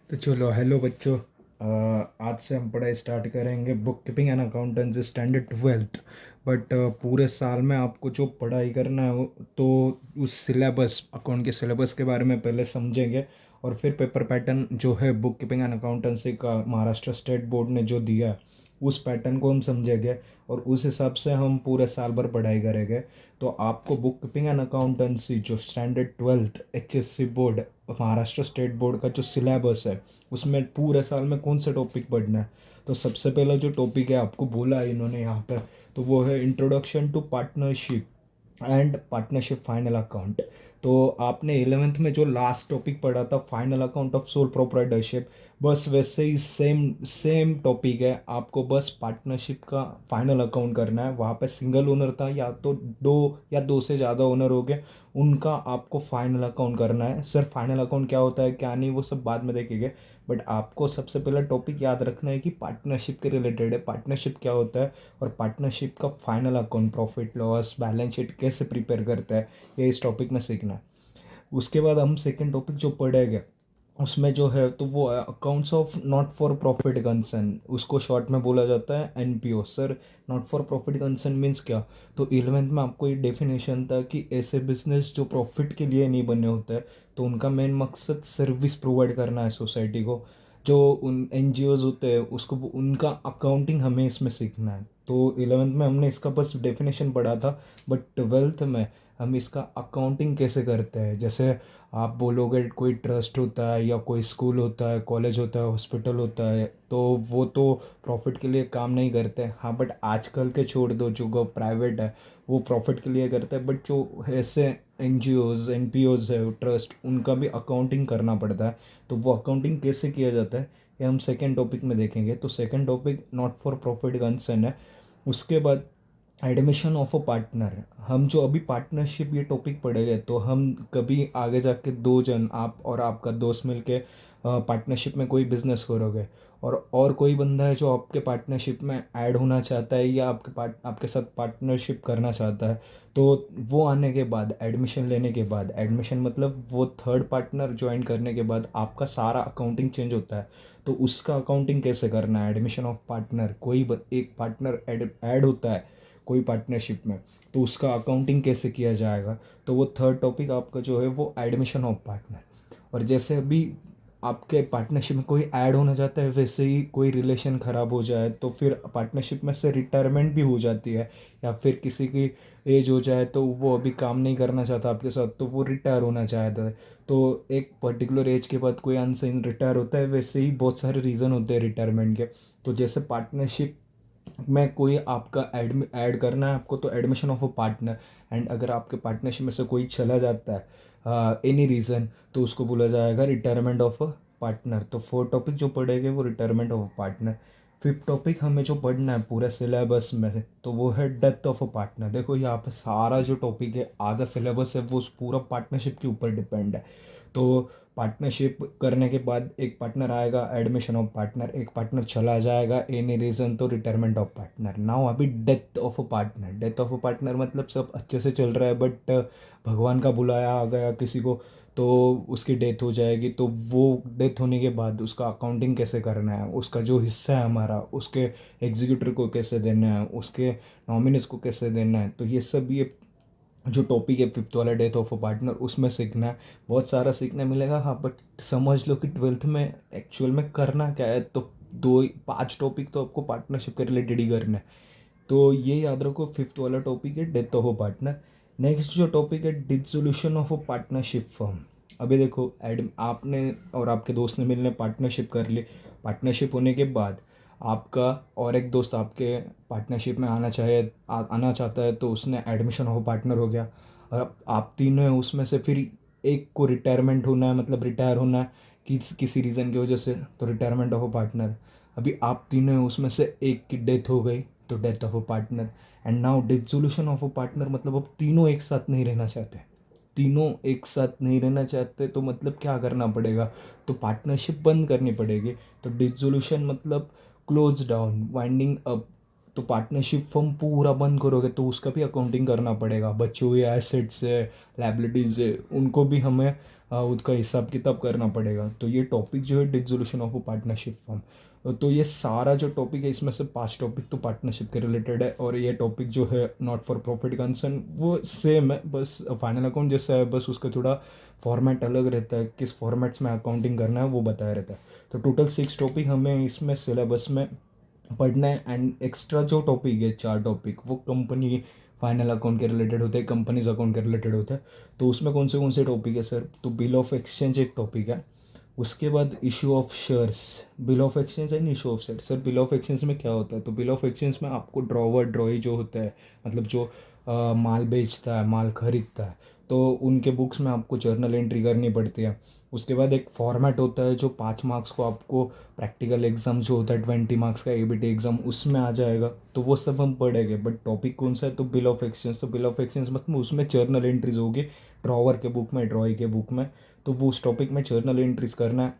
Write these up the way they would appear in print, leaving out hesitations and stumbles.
तो चलो हेलो बच्चों। आज से हम पढ़ाई स्टार्ट करेंगे book keeping and accountancy standard 12th। But पूरे साल में आपको जो पढ़ाई करना है तो उस सिलेबस अकाउंट के सिलेबस के बारे में पहले समझेंगे। और फिर पेपर पैटर्न जो है बुक कीपिंग एंड अकाउंटेंसी का महाराष्ट्र स्टेट बोर्ड ने जो दिया है उस पैटर्न को हम समझेंगे। और उस हिसाब से हम पूरे साल भर पढ़ाई करेंगे। तो आपको बुक कीपिंग एंड अकाउंटेंसी जो standard 12th HSC board Maharashtra state board का जो सिलेबस है उसमें पूरे साल में कौन से टॉपिक पढ़ना है। तो सबसे पहला जो टॉपिक है आपको बोला है इन्होंने यहाँ पे, तो वो है introduction to partnership and partnership final account. तो आपने 11th में जो लास्ट टॉपिक पढ़ा था final account of sole proprietorship, बस वैसे ही सेम सेम टॉपिक है। आपको बस पार्टनरशिप का फाइनल अकाउंट करना है। वहाँ पे सिंगल ओनर था या तो दो या दो से ज़्यादा ओनर हो गए, उनका आपको फाइनल अकाउंट करना है। सर फाइनल अकाउंट क्या होता है क्या नहीं वो सब बाद में देखेंगे। बट आपको सबसे पहला टॉपिक याद रखना है कि पार्टनरशिप के रिलेटेड है, पार्टनरशिप क्या होता है और पार्टनरशिप का final account profit loss balance sheet कैसे प्रिपेयर करता है, ये इस टॉपिक में सीखना है। उसके बाद हम सेकेंड टॉपिक जो पढ़ेंगे उसमें जो है तो वो है accounts of not for profit concern, उसको शॉर्ट में बोला जाता है NPO। Sir not for profit concern means क्या? तो 11th में आपको ये डेफिनेशन था कि ऐसे बिजनेस जो प्रॉफिट के लिए नहीं बने होते हैं, तो उनका मेन मकसद सर्विस प्रोवाइड करना है सोसाइटी को। जो उन NGOs होते हैं उसको उनका अकाउंटिंग हमें इसमें सीखना है। तो 11th में हमने इसका बस डेफिनेशन पढ़ा था। बट 12th में हम इसका अकाउंटिंग कैसे करते हैं। जैसे आप बोलोगे कोई ट्रस्ट होता है या कोई स्कूल होता है, कॉलेज होता है, हॉस्पिटल होता है, तो वो तो प्रॉफिट के लिए काम नहीं करते। हाँ बट आजकल के छोड़ दो, जो प्राइवेट है वो प्रॉफिट के लिए करते हैं। बट जो ऐसे NGOs NPOs है ट्रस्ट, उनका भी अकाउंटिंग करना पड़ता है। तो वो अकाउंटिंग कैसे किया जाता है ये हम सेकेंड टॉपिक में देखेंगे। तो second topic not for profit concern है। उसके बाद एडमिशन ऑफ अ पार्टनर। हम जो अभी पार्टनरशिप ये टॉपिक पढ़ेंगे तो हम कभी आगे जाके दो जन आप और आपका दोस्त मिलके पार्टनरशिप में कोई बिजनेस करोगे, और कोई बंदा है जो आपके पार्टनरशिप में ऐड होना चाहता है या आपके साथ पार्टनरशिप करना चाहता है। तो वो आने के बाद एडमिशन लेने के बाद, एडमिशन मतलब वो थर्ड पार्टनर ज्वाइन करने के बाद आपका सारा अकाउंटिंग चेंज होता है। तो उसका अकाउंटिंग कैसे करना है, एडमिशन ऑफ पार्टनर, एक पार्टनर ऐड होता है कोई पार्टनरशिप में, तो उसका अकाउंटिंग कैसे किया जाएगा। तो वो थर्ड टॉपिक आपका जो है वो एडमिशन ऑफ पार्टनर। और जैसे अभी आपके पार्टनरशिप में कोई ऐड होना चाहता है, वैसे ही कोई रिलेशन ख़राब हो जाए तो फिर पार्टनरशिप में से रिटायरमेंट भी हो जाती है, या फिर किसी की एज हो जाए तो वो अभी काम नहीं करना चाहता आपके साथ तो वो रिटायर होना चाहता है। तो एक पर्टिकुलर एज के बाद कोई अनसाइन रिटायर होता है, वैसे ही बहुत सारे रीज़न होते हैं रिटायरमेंट के। तो जैसे पार्टनरशिप में कोई आपका ऐड करना है आपको, तो admission of a partner. And अगर आपके पार्टनरशिप में से कोई चला जाता है एनी रीज़न, तो उसको बोला जाएगा रिटायरमेंट ऑफ अ पार्टनर। तो फोर्थ टॉपिक जो पढ़ेंगे वो retirement of a partner. Fifth topic हमें जो पढ़ना है पूरे सिलेबस में से तो वो है डेथ ऑफ अ पार्टनर। देखो यहाँ पे सारा जो टॉपिक है आधा सिलेबस है वो उस पूरा पार्टनरशिप के ऊपर डिपेंड है। तो पार्टनरशिप करने के बाद एक पार्टनर आएगा, एडमिशन ऑफ पार्टनर, एक पार्टनर चला जाएगा एनी रीज़न तो रिटायरमेंट ऑफ पार्टनर। नाउ अभी death of a partner. Death of a partner मतलब सब अच्छे से चल रहा है बट भगवान का बुलाया आ गया किसी को, तो उसकी डेथ हो जाएगी। तो वो डेथ होने के बाद उसका अकाउंटिंग कैसे करना है, उसका जो हिस्सा है हमारा उसके एग्जीक्यूटर को कैसे देना है, उसके नॉमिनीज को कैसे देना है, तो ये सब ये जो टॉपिक है फिफ्थ वाला डेथ ऑफ अ पार्टनर उसमें सीखना है। बहुत सारा सीखने मिलेगा। हाँ बट समझ लो कि 12th में एक्चुअल में करना क्या है, तो 5 टॉपिक तो आपको पार्टनरशिप के रिलेटेड ही करना है। तो ये याद रखो, फिफ्थ वाला टॉपिक है death of a partner. Next जो टॉपिक है dissolution of a partnership firm. अभी देखो एड आपने और आपके दोस्त ने मिलने पार्टनरशिप कर ली। पार्टनरशिप होने के बाद आपका और एक दोस्त आपके पार्टनरशिप में आना चाहता है, तो उसने एडमिशन ऑफ पार्टनर हो गया। और अब आप तीनों हैं उसमें से फिर एक को रिटायरमेंट होना है, मतलब रिटायर होना है किसी रीज़न की वजह से, तो रिटायरमेंट ऑफ अ पार्टनर। अभी आप तीनों हैं उसमें से एक की डेथ हो गई तो death of a partner. And now dissolution of a partner मतलब अब तीनों एक साथ नहीं रहना चाहते। तीनों एक साथ नहीं रहना चाहते तो मतलब क्या करना पड़ेगा, तो पार्टनरशिप बंद करनी पड़ेगी। तो डिसोल्यूशन मतलब क्लोज डाउन, वाइंडिंग अप, तो पार्टनरशिप फर्म पूरा बंद करोगे तो उसका भी अकाउंटिंग करना पड़ेगा, बचे हुए एसेट्स है, लाइबिलिटीज़ है, उनको भी हमें उसका हिसाब किताब करना पड़ेगा। तो ये टॉपिक जो है dissolution of a partnership firm, तो ये सारा जो टॉपिक है इसमें से 5 टॉपिक तो पार्टनरशिप के रिलेटेड है, और ये टॉपिक जो है नॉट फॉर प्रॉफिट कंसर्न वो सेम है, बस फाइनल अकाउंट जैसा है, बस उसका थोड़ा फॉर्मेट अलग रहता है, किस फॉर्मेट्स में अकाउंटिंग करना है वो बताया रहता है। तो टोटल 6 टॉपिक हमें इसमें सिलेबस में पढ़ना है, एंड एक्स्ट्रा जो टॉपिक है 4 टॉपिक वो कंपनी फाइनल अकाउंट के रिलेटेड होते हैं, कंपनीज अकाउंट के रिलेटेड होता है। तो उसमें कौन से टॉपिक है सर? तो बिल ऑफ एक्सचेंज एक टॉपिक है, उसके बाद issue of shares, bill of exchange and issue of share. Sir bill of exchange में क्या होता है? तो बिल ऑफ एक्सचेंज में आपको ड्रॉवर ड्रॉई जो होता है, मतलब जो माल बेचता है, माल खरीदता है, तो उनके बुक्स में आपको जर्नल एंट्री करनी पड़ती है। उसके बाद एक फॉर्मेट होता है जो 5 मार्क्स को आपको प्रैक्टिकल एग्जाम जो होता है 20 मार्क्स का एबीटी एग्जाम उसमें आ जाएगा, तो वो सब हम पढ़ेंगे। बट टॉपिक कौन सा है? तो बिल ऑफ एक्सचेंज। तो बिल ऑफ एक्सचेंज मतलब उसमें जर्नल एंट्रीज होगी, ड्रॉवर के बुक में, ड्रॉई के बुक में, तो वो उस टॉपिक में जर्नल एंट्रीज करना है।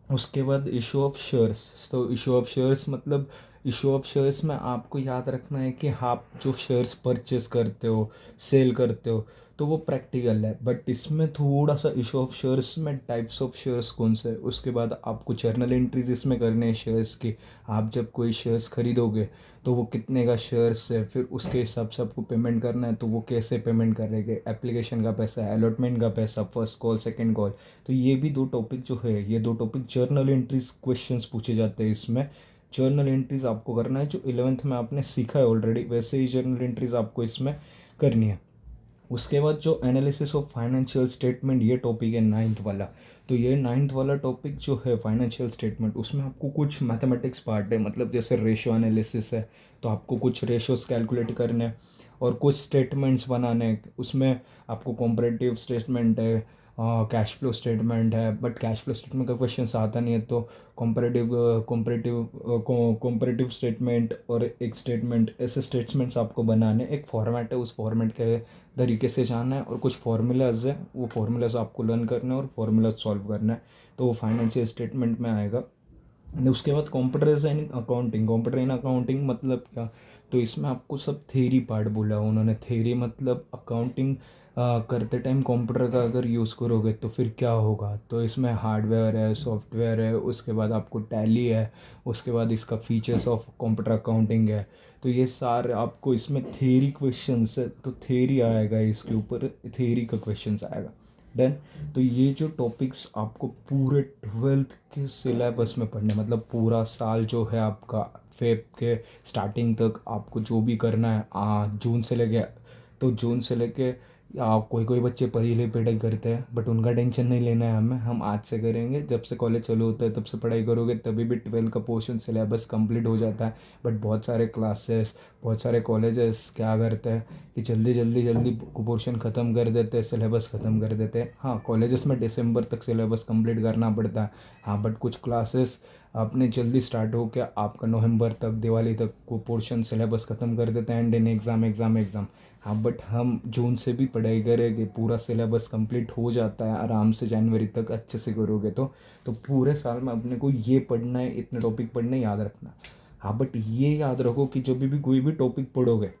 उसके बाद इशू ऑफ शेयर्स। तो इशू ऑफ शेयर्स मतलब इशू ऑफ शेयर्स में आपको याद रखना है कि आप जो शेयर्स परचेस करते हो, सेल करते हो, तो वो प्रैक्टिकल है। बट इसमें थोड़ा सा इशू ऑफ शेयर्स में टाइप्स ऑफ शेयर्स कौन से है, उसके बाद आपको जर्नल एंट्रीज इसमें करने हैं शेयर्स की। आप जब कोई शेयर्स खरीदोगे तो वो कितने का शेयर्स है, फिर उसके हिसाब से आपको पेमेंट करना है, तो वो कैसे पेमेंट करेंगे, एप्लीकेशन का पैसा, अलॉटमेंट का पैसा, फर्स्ट कॉल सेकेंड कॉल। तो ये भी 2 टॉपिक जो है, ये 2 टॉपिक जर्नल एंट्रीज क्वेश्चंस पूछे जाते हैं इसमें। जर्नल एंट्रीज आपको करना है जो 11th में आपने सीखा है ऑलरेडी, वैसे ही जर्नल एंट्रीज आपको इसमें करनी है। उसके बाद जो एनालिसिस ऑफ फाइनेंशियल स्टेटमेंट, ये टॉपिक है 9th वाला। तो ये 9th वाला टॉपिक जो है फाइनेंशियल स्टेटमेंट, उसमें आपको कुछ मैथमेटिक्स पार्ट है, मतलब जैसे रेशियो एनालिसिस है, तो आपको कुछ रेशियोस कैलकुलेट करने हैं और कुछ स्टेटमेंट्स बनाने हैं। उसमें आपको कॉम्परेटिव स्टेटमेंट है, कैश फ्लो स्टेटमेंट है, बट कैश फ्लो स्टेटमेंट का क्वेश्चन आता नहीं है, तो कॉम्परेटिव कॉम्परेटिव कॉम्परेटिव स्टेटमेंट और एक स्टेटमेंट, ऐसे स्टेटमेंट्स आपको बनाने, एक फॉर्मेट है, उस फॉर्मेट के तरीके से जाना है, और कुछ फार्मूलाज है, वो फार्मूलाज आपको लर्न करना है और फार्मूलाज सॉल्व करना है, तो वो फाइनेंशियल स्टेटमेंट में आएगा। एंड उसके बाद computer in accounting. Computer in accounting मतलब क्या? तो इसमें आपको सब थेरी पार्ट बोला उन्होंने। थेरी मतलब अकाउंटिंग करते टाइम कंप्यूटर का अगर यूज़ करोगे तो फिर क्या होगा, तो इसमें हार्डवेयर है, सॉफ्टवेयर है, उसके बाद आपको टैली है, उसके बाद इसका फीचर्स ऑफ कंप्यूटर अकाउंटिंग है। तो ये सारे आपको इसमें थेरी क्वेश्चंस है, तो थेरी आएगा, इसके ऊपर थेरी का क्वेश्चंस आएगा। देन तो ये जो टॉपिक्स आपको पूरे 12th के सिलेबस में पढ़ने, मतलब पूरा साल जो है आपका फेब के स्टार्टिंग तक आपको जो भी करना है, जून से लेके, तो जून से लेके कोई कोई बच्चे पहले पढ़ाई करते हैं, बट उनका टेंशन नहीं लेना है हमें, हम आज से करेंगे। जब से कॉलेज चालू होता है तब से पढ़ाई करोगे, तभी भी 12th का पोर्शन सिलेबस कंप्लीट हो जाता है। बट बहुत सारे क्लासेस, बहुत सारे कॉलेजेस क्या करते हैं कि जल्दी जल्दी जल्दी पोर्शन ख़त्म कर देते हैं, सिलेबस ख़त्म कर देते हैं। हाँ, कॉलेजेस में दिसंबर तक सिलेबस कंप्लीट करना पड़ता है। हाँ, बट कुछ क्लासेस अपने जल्दी स्टार्ट हो के आपका नवंबर तक, दिवाली तक को पोर्शन सिलेबस ख़त्म कर देते हैं, and in exam exam exam. हाँ, बट हम जून से भी पढ़ाई करेंगे, पूरा सिलेबस कंप्लीट हो जाता है आराम से, जनवरी तक अच्छे से करोगे तो पूरे साल में अपने को ये पढ़ना है, इतने टॉपिक पढ़ने, याद रखना। हाँ, बट ये याद रखो कि जब भी कोई भी टॉपिक पढ़ोगे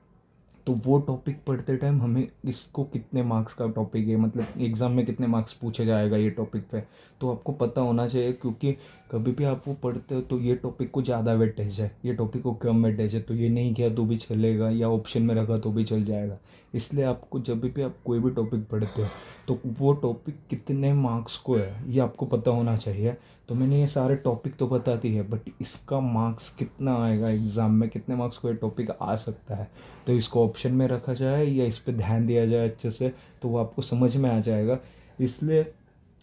तो वो टॉपिक पढ़ते टाइम हमें इसको कितने मार्क्स का टॉपिक है, मतलब एग्ज़ाम में कितने मार्क्स पूछे जाएगा ये टॉपिक पे, तो आपको पता होना चाहिए। क्योंकि कभी भी आप वो पढ़ते हो तो ये टॉपिक को ज़्यादा वेटेज है, ये टॉपिक को कम वेटेज है, तो ये नहीं किया तो भी चलेगा, या ऑप्शन में रखा तो भी चल जाएगा। इसलिए आपको जब भी आप कोई भी टॉपिक पढ़ते हो तो वो टॉपिक कितने मार्क्स को है ये आपको पता होना चाहिए। तो मैंने ये सारे टॉपिक तो बता दी है, बट इसका मार्क्स कितना आएगा एग्ज़ाम में, कितने मार्क्स को ये टॉपिक आ सकता है, तो इसको ऑप्शन में रखा जाए या इस पर ध्यान दिया जाए अच्छे से, तो वो आपको समझ में आ जाएगा। इसलिए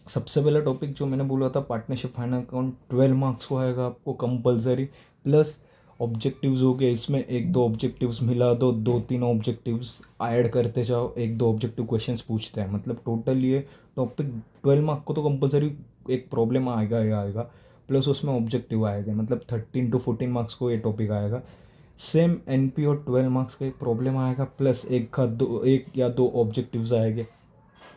सबसे पहला टॉपिक जो मैंने बोला था पार्टनरशिप फाइनल अकाउंट, 12 मार्क्स को आएगा आपको कंपलसरी, प्लस ऑब्जेक्टिव्स हो गए, इसमें 1-2 ऑब्जेक्टिव्स मिला दो, 2-3 ऑब्जेक्टिव्स ऐड करते जाओ, 1-2 ऑब्जेक्टिव क्वेश्चंस पूछते हैं, मतलब टोटल ये टॉपिक 12 मार्क को तो कंपलसरी एक प्रॉब्लम आएगा ही आएगा, प्लस उसमें ऑब्जेक्टिव आएगा, मतलब 13 to 14 मार्क्स को ये टॉपिक आएगा। सेम एनपी और 12 मार्क्स का एक प्रॉब्लम आएगा, प्लस एक या दो ऑब्जेक्टिव्स आएंगे।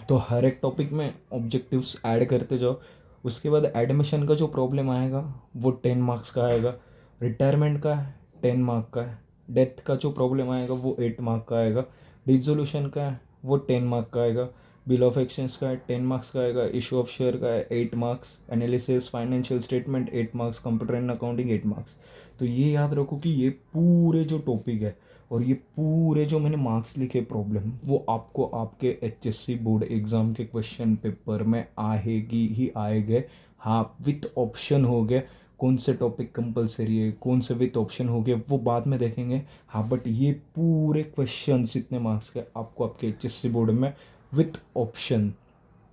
तो हर एक टॉपिक में ऑब्जेक्टिव्स ऐड करते जाओ। उसके बाद एडमिशन का जो प्रॉब्लम आएगा वो 10 मार्क्स का आएगा, रिटायरमेंट का 10 मार्क का है, डेथ का जो प्रॉब्लम आएगा वो 8 मार्क का आएगा, डिसोल्यूशन का है वो 10 मार्क का आएगा, बिल ऑफ एक्सचेंज का है 10 मार्क्स का आएगा, इशू ऑफ शेयर का है 8 marks, analysis financial statement 8 marks, computer and accounting 8 marks. तो ये याद रखो कि ये पूरे जो टॉपिक है और ये पूरे जो मैंने मार्क्स लिखे प्रॉब्लम वो आपको आपके HSC बोर्ड एग्ज़ाम के क्वेश्चन पेपर में आएगी ही आएंगे। हाँ, विथ ऑप्शन हो गए, कौन से टॉपिक कंपलसरी है, कौन से विथ ऑप्शन हो गए वो बाद में देखेंगे। हाँ, बट ये पूरे क्वेश्चंस इतने मार्क्स के आपको आपके HSC बोर्ड में विथ ऑप्शन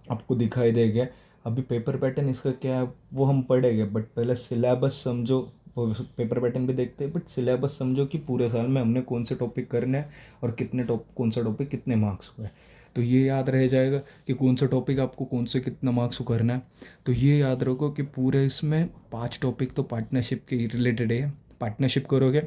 आपको दिखाई देगा। अभी पेपर पैटर्न इसका क्या है वो हम पढ़ेंगे, बट पहले सिलेबस समझो। पेपर पैटर्न भी देखते हैं, बट सिलेबस समझो कि पूरे साल में हमने कौन से टॉपिक करने हैं और कितने कौन सा टॉपिक कितने मार्क्स को है। तो ये याद रह जाएगा कि कौन सा टॉपिक आपको कौन से कितना मार्क्स को करना है। तो ये याद रखो कि पूरे इसमें 5 टॉपिक तो पार्टनरशिप के रिलेटेड है। पार्टनरशिप करोगे,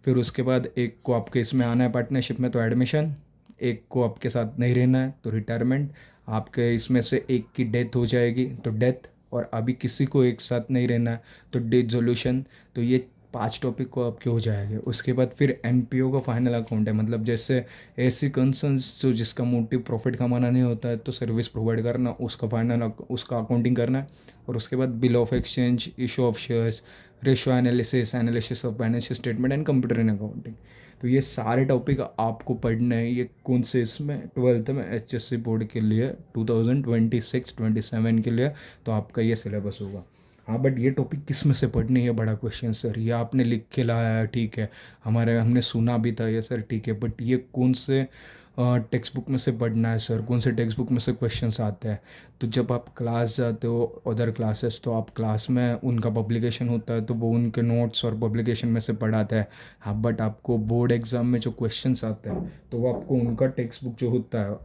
फिर उसके बाद एक को आपके इसमें आना है पार्टनरशिप में तो एडमिशन, एक को आपके साथ नहीं रहना है तो रिटायरमेंट, आपके इसमें से एक की डेथ हो जाएगी तो डेथ, और अभी किसी को एक साथ नहीं रहना है तो डिसोल्यूशन। तो ये 5 टॉपिक को आपके हो जाएंगे। उसके बाद फिर NPO का फाइनल अकाउंट है, मतलब जैसे ऐसी कंसर्न्स जो जिसका मोटिव प्रॉफिट कमाना नहीं होता है तो सर्विस प्रोवाइड करना, उसका फाइनल उसका अकाउंटिंग करना है। और उसके बाद bill of exchange, issue of shares, ratio analysis, analysis of financial statement and computer in accounting. तो ये सारे टॉपिक आपको पढ़ने हैं। ये कौन से इसमें 12th में HSC बोर्ड के लिए 2026-27 के लिए तो आपका ये सिलेबस होगा। हाँ, बट ये टॉपिक किस में से पढ़नी है बड़ा क्वेश्चन सर। ये आपने लिख के लाया है ठीक है, हमारे हमने सुना भी था ये सर ठीक है, बट ये कौन से टेक्स्ट बुक में से पढ़ना है सर, कौन से टेक्स्ट बुक में से क्वेश्चंस आते हैं। तो जब आप क्लास जाते हो अदर क्लासेस तो आप क्लास में उनका पब्लिकेशन होता है तो वो उनके नोट्स और पब्लिकेशन में से पढ़ाता है। हाँ, बट आपको बोर्ड एग्ज़ाम में जो क्वेश्चंस आते हैं तो वो आपको उनका टेक्स्ट बुक जो होता है